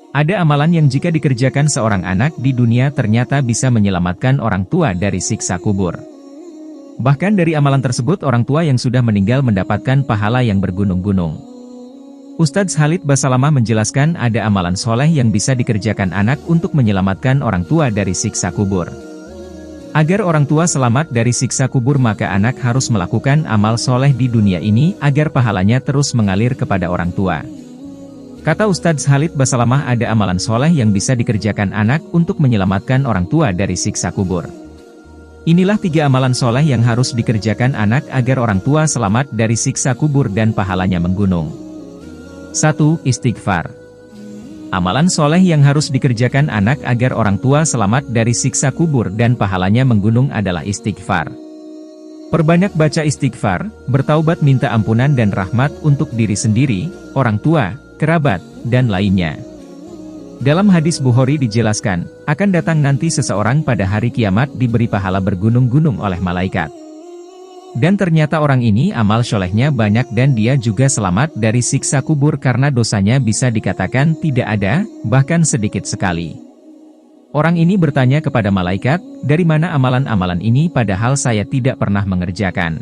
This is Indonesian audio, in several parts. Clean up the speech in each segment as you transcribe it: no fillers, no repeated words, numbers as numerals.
Ada amalan yang jika dikerjakan seorang anak di dunia ternyata bisa menyelamatkan orang tua dari siksa kubur. Bahkan dari amalan tersebut orang tua yang sudah meninggal mendapatkan pahala yang bergunung-gunung. Ustadz Khalid Basalamah menjelaskan ada amalan soleh yang bisa dikerjakan anak untuk menyelamatkan orang tua dari siksa kubur. Agar orang tua selamat dari siksa kubur maka anak harus melakukan amal soleh di dunia ini agar pahalanya terus mengalir kepada orang tua. Kata Ustadz Khalid Basalamah ada amalan soleh yang bisa dikerjakan anak untuk menyelamatkan orang tua dari siksa kubur. Inilah 3 amalan soleh yang harus dikerjakan anak agar orang tua selamat dari siksa kubur dan pahalanya menggunung. 1. Istighfar. Amalan soleh yang harus dikerjakan anak agar orang tua selamat dari siksa kubur dan pahalanya menggunung adalah istighfar. Perbanyak baca istighfar, bertaubat minta ampunan dan rahmat untuk diri sendiri, orang tua, kerabat, dan lainnya. Dalam hadis Bukhari dijelaskan, akan datang nanti seseorang pada hari kiamat diberi pahala bergunung-gunung oleh malaikat. Dan ternyata orang ini amal solehnya banyak dan dia juga selamat dari siksa kubur karena dosanya bisa dikatakan tidak ada, bahkan sedikit sekali. Orang ini bertanya kepada malaikat, dari mana amalan-amalan ini padahal saya tidak pernah mengerjakan.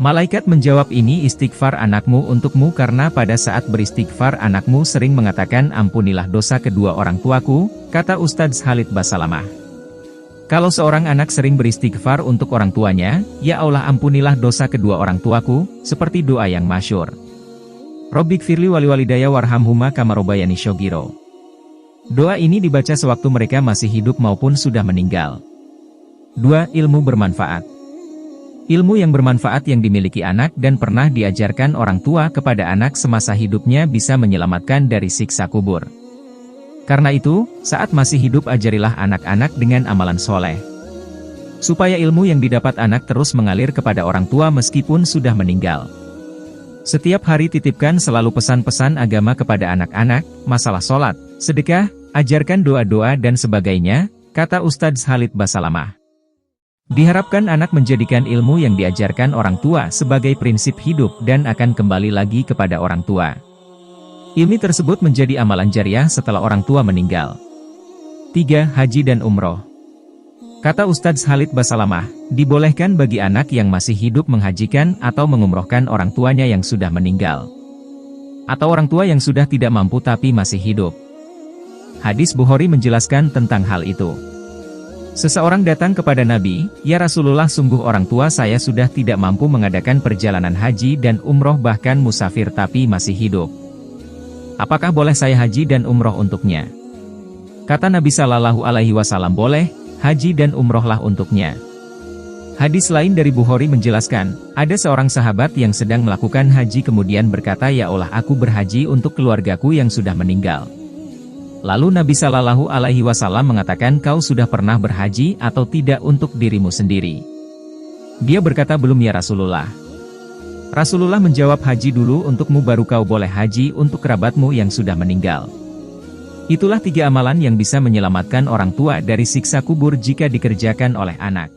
Malaikat menjawab ini istighfar anakmu untukmu karena pada saat beristighfar anakmu sering mengatakan ampunilah dosa kedua orang tuaku, kata Ustadz Khalid Basalamah. Kalau seorang anak sering beristighfar untuk orang tuanya, ya Allah ampunilah dosa kedua orang tuaku, seperti doa yang masyhur. Robbighfirli waliwalidayya warhamhuma kama robbayani shogiro. Doa ini dibaca sewaktu mereka masih hidup maupun sudah meninggal. 2. Ilmu bermanfaat. Ilmu yang bermanfaat yang dimiliki anak dan pernah diajarkan orang tua kepada anak semasa hidupnya bisa menyelamatkan dari siksa kubur. Karena itu, saat masih hidup ajarilah anak-anak dengan amalan soleh. Supaya ilmu yang didapat anak terus mengalir kepada orang tua meskipun sudah meninggal. Setiap hari titipkan selalu pesan-pesan agama kepada anak-anak, masalah sholat, sedekah, ajarkan doa-doa dan sebagainya, kata Ustadz Khalid Basalamah. Diharapkan anak menjadikan ilmu yang diajarkan orang tua sebagai prinsip hidup dan akan kembali lagi kepada orang tua. Ilmu tersebut menjadi amalan jariah setelah orang tua meninggal. 3. Haji dan umroh. Kata Ustadz Khalid Basalamah, dibolehkan bagi anak yang masih hidup menghajikan atau mengumrohkan orang tuanya yang sudah meninggal. Atau orang tua yang sudah tidak mampu tapi masih hidup. Hadis Bukhari menjelaskan tentang hal itu. Seseorang datang kepada Nabi, "Ya Rasulullah, sungguh orang tua saya sudah tidak mampu mengadakan perjalanan haji dan umroh bahkan musafir tapi masih hidup. Apakah boleh saya haji dan umroh untuknya?" Kata Nabi Shallallahu Alaihi Wasallam, "Boleh, haji dan umrohlah untuknya." Hadis lain dari Bukhari menjelaskan, ada seorang sahabat yang sedang melakukan haji kemudian berkata, "Ya Allah, aku berhaji untuk keluargaku yang sudah meninggal." Lalu Nabi Shallallahu Alaihi Wasallam mengatakan, "Kau sudah pernah berhaji atau tidak untuk dirimu sendiri?" Dia berkata, "Belum ya Rasulullah." Rasulullah menjawab, "Haji dulu untukmu baru kau boleh haji untuk kerabatmu yang sudah meninggal." Itulah 3 amalan yang bisa menyelamatkan orang tua dari siksa kubur jika dikerjakan oleh anak.